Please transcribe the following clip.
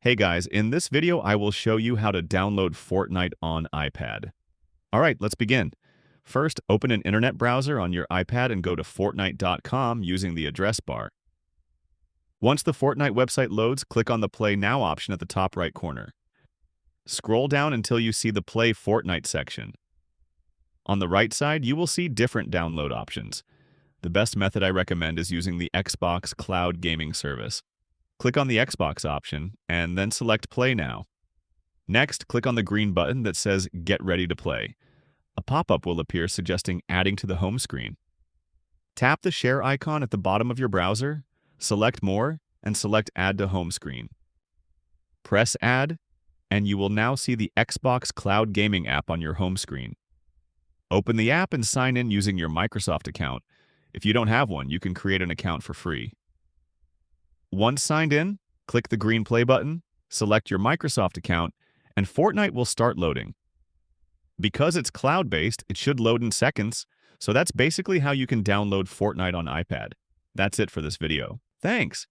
Hey guys, in this video I will show you how to download Fortnite on iPad. Alright, let's begin. First, open an internet browser on your iPad and go to Fortnite.com using the address bar. Once the Fortnite website loads, click on the Play Now option at the top right corner. Scroll down until you see the Play Fortnite section. On the right side, you will see different download options. The best method I recommend is using the Xbox Cloud Gaming Service. Click on the Xbox option, and then select Play Now. Next, click on the green button that says Get Ready to Play. A pop-up will appear suggesting adding to the home screen. Tap the share icon at the bottom of your browser, select More, and select Add to Home Screen. Press Add, and you will now see the Xbox Cloud Gaming app on your home screen. Open the app and sign in using your Microsoft account. If you don't have one, you can create an account for free. Once signed in, click the green play button, select your Microsoft account, and Fortnite will start loading. Because it's cloud-based, it should load in seconds, so that's basically how you can download Fortnite on iPad. That's it for this video. Thanks!